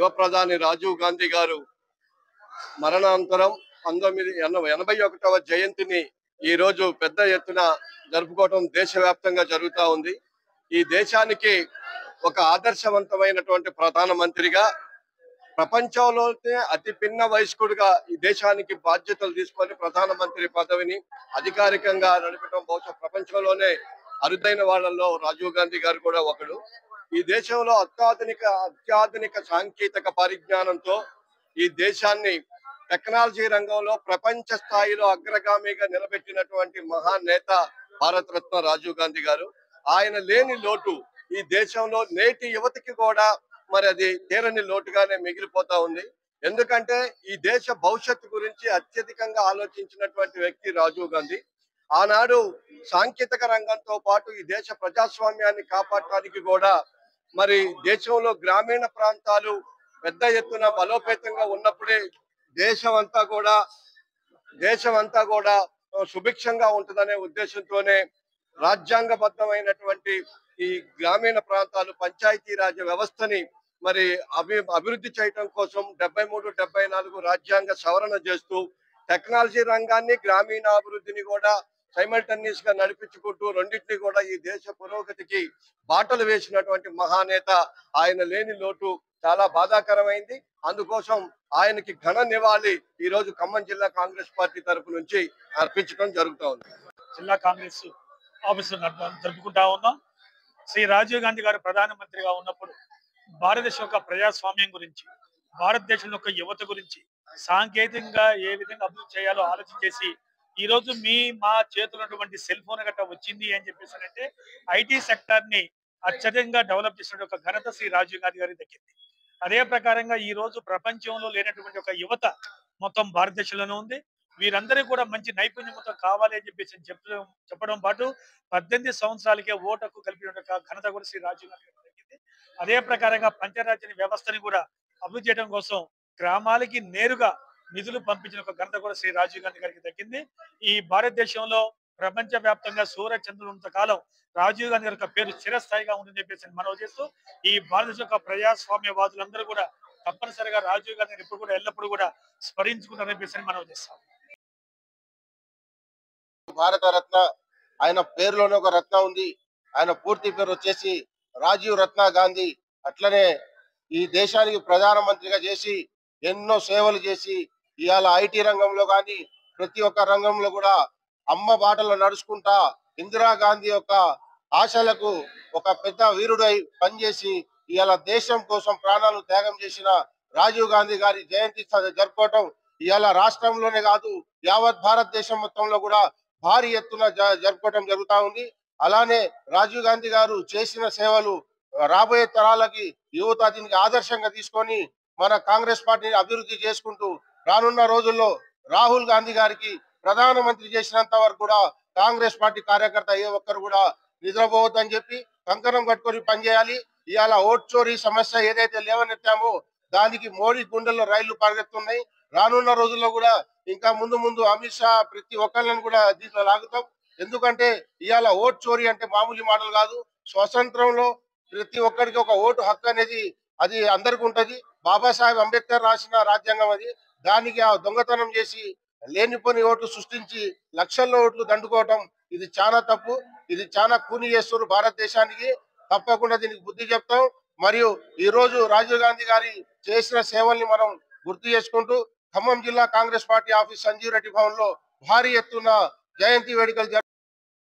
యువ ప్రధాని రాజీవ్ గాంధీ గారు మరణానంతరం 1981వ జయంతిని ఈ రోజు పెద్ద ఎత్తున జరుపుకోవడం దేశవ్యాప్తంగా జరుగుతూ ఉంది. ఈ దేశానికి ఒక ఆదర్శవంతమైనటువంటి ప్రధానమంత్రిగా, ప్రపంచంలోనే అతి పిన్న వయస్కుడిగా ఈ దేశానికి బాధ్యతలు తీసుకొని ప్రధానమంత్రి పదవిని అధికారికంగా నడపడం బహుశా ప్రపంచంలోనే అరుదైన వాళ్ళల్లో రాజీవ్ గాంధీ గారు కూడా ఒకడు. ఈ దేశంలో అత్యాధునిక సాంకేతిక పరిజ్ఞానంతో ఈ దేశాన్ని టెక్నాలజీ రంగంలో ప్రపంచ స్థాయిలో అగ్రగామిగా నిలబెట్టినటువంటి మహాన్ నేత భారతరత్న రాజీవ్ గాంధీ గారు. ఆయన లేని లోటు ఈ దేశంలో నేటి యువతకి కూడా మరి అది తీరని లోటుగానే మిగిలిపోతా ఉంది. ఎందుకంటే ఈ దేశ భవిష్యత్తు గురించి అత్యధికంగా ఆలోచించినటువంటి వ్యక్తి రాజీవ్ గాంధీ. ఆనాడు సాంకేతిక రంగంతో పాటు ఈ దేశ ప్రజాస్వామ్యాన్ని కాపాడటానికి కూడా మరి దేశంలో గ్రామీణ ప్రాంతాలు పెద్ద ఎత్తున బలోపేతంగా ఉన్నప్పుడే దేశమంతా కూడా సుభిక్షంగా ఉంటుందనే ఉద్దేశంతోనే రాజ్యాంగబద్ధమైనటువంటి ఈ గ్రామీణ ప్రాంతాలు పంచాయతీరాజ్ వ్యవస్థని మరి అభివృద్ధి చేయడం కోసం 73, 74 రాజ్యాంగ సవరణ చేస్తూ టెక్నాలజీ రంగాన్ని, గ్రామీణాభివృద్ధిని కూడా సైమల్టేనియస్ గా నడిపించుకుంటూ రెండింటినీ కూడా ఈ దేశ పురోగతికి బాటలు వేసినటువంటి మహానేత. ఆయన లేని లోటు చాలా బాధాకరమైంది. అందుకోసం ఆయనకి ఘన నివాళి ఈ రోజు ఖమ్మం జిల్లా కాంగ్రెస్ పార్టీ తరపు నుంచి అర్పించడం జరుగుతూ ఉంది. జిల్లా కాంగ్రెస్ ఆఫీసు జరుపుకుంటా ఉన్నాం. శ్రీ రాజీవ్ గాంధీ గారు ప్రధానమంత్రిగా ఉన్నప్పుడు భారతదేశం యొక్క ప్రజాస్వామ్యం గురించి, భారతదేశం యొక్క యువత గురించి సాంకేతికంగా ఏ విధంగా అభివృద్ధి చేయాలో ఆలోచన చేసి ఈ రోజు మా చేతున్నటువంటి సెల్ ఫోన్ గట్ట వచ్చింది అని చెప్పేసి అంటే ఐటీ సెక్టర్ ని అత్యధికంగా డెవలప్ చేసిన ఒక ఘనత శ్రీ రాజీవ్ గాంధీ గారికి దక్కింది. అదే ప్రకారంగా ఈ రోజు ప్రపంచంలో లేనటువంటి ఒక యువత మొత్తం భారతదేశంలోనే ఉంది. వీరందరికీ కూడా మంచి నైపుణ్యంతో కావాలి అని చెప్పేసి చెప్పడం పాటు 18 సంవత్సరాలకే ఓటుకు కల్పించిన ఘనత కూడా శ్రీ రాజీవ్ గాంధీ గారికి దక్కింది. అదే ప్రకారంగా పంచాయతీ వ్యవస్థని కూడా అభివృద్ధి చేయడం కోసం గ్రామాలకి నేరుగా నిధులు పంపించిన ఒక ఘనత కూడా శ్రీ రాజీవ్ గాంధీ గారికి దక్కింది. ఈ భారతదేశంలో ప్రపంచ వ్యాప్తంగా సూర్య చంద్రులు ఉన్నంత కాలం రాజీవ్ గాంధీ గారి పేరు చిరస్థాయిగా ఉందని చెప్పేసి మనవి చేస్తూ ఈ భారతదేశం యొక్క ప్రజాస్వామ్యవాదులందరూ కూడా తప్పనిసరిగా రాజీవ్ గాంధీ ఇప్పుడు కూడా ఎల్లప్పుడూ కూడా స్మరించుకుంటారని చెప్పేసి మనవి చేస్తాం. భారతరత్న ఆయన పేరులోనే ఒక రత్న ఉంది. ఆయన పూర్తి పేరు వచ్చేసి రాజీవ్ రత్న గాంధీ. అట్లనే ఈ దేశానికి ప్రధానమంత్రిగా చేసి ఎన్నో సేవలు చేసి ఇవాళ ఐటీ రంగంలో కానీ ప్రతి ఒక్క రంగంలో కూడా అమ్మ బాటలో నడుచుకుంటా ఇందిరాగాంధీ యొక్క ఆశలకు ఒక పెద్ద వీరుడై పనిచేసి ఇవాళ దేశం కోసం ప్రాణాలు త్యాగం చేసిన రాజీవ్ గాంధీ గారి జయంతి జరుపుకోవటం ఇవాళ రాష్ట్రంలోనే కాదు యావత్ భారతదేశం మొత్తంలో కూడా భారీ ఎత్తున జరుపుకోవటం జరుగుతా ఉంది. అలానే రాజీవ్ గాంధీ గారు చేసిన సేవలు రాబోయే తరాలకి యువత దీనికి ఆదర్శంగా తీసుకొని మన కాంగ్రెస్ పార్టీని అభివృద్ధి చేసుకుంటూ రానున్న రోజుల్లో రాహుల్ గాంధీ గారికి ప్రధానమంత్రి చేసినంత వరకు కూడా కాంగ్రెస్ పార్టీ కార్యకర్త ఏ ఒక్కరు కూడా నిద్రపోవద్దని చెప్పి కంకణం కట్టుకొని పనిచేయాలి. ఇవాళ ఓట్ చోరీ సమస్య ఏదైతే లేవనెత్తామో దానికి మోడీ గుండెల్లో రైళ్లు పరిగెత్తున్నాయి. రానున్న రోజుల్లో కూడా ఇంకా ముందు అమిత్ షా ప్రతి ఒక్కరిని కూడా దీంట్లో లాగుతాం. ఎందుకంటే ఇవాళ ఓట్ చోరీ అంటే మామూలు మాటలు కాదు. స్వతంత్రంలో ప్రతి ఒక్కరికి ఒక ఓటు హక్కు అనేది అది అందరికి ఉంటది. బాబాసాహెబ్ అంబేద్కర్ రాసిన రాజ్యాంగం అది. దానికి ఆ దొంగతనం చేసి లేనిపోని ఓట్లు సృష్టించి లక్షల్లో ఓట్లు దండుకోవటం ఇది చాలా తప్పు. ఇది చాలా కూని చేస్తున్నారు భారతదేశానికి. తప్పకుండా దీనికి బుద్ధి చెప్తాం. మరియు ఈ రోజు రాజీవ్ గాంధీ గారి చేసిన సేవల్ని మనం గుర్తు చేసుకుంటూ ఖమ్మం జిల్లా కాంగ్రెస్ పార్టీ ఆఫీస్ సంజీవ్ రెడ్డి భవన్ లో భారీ ఎత్తున జయంతి వేడుకలు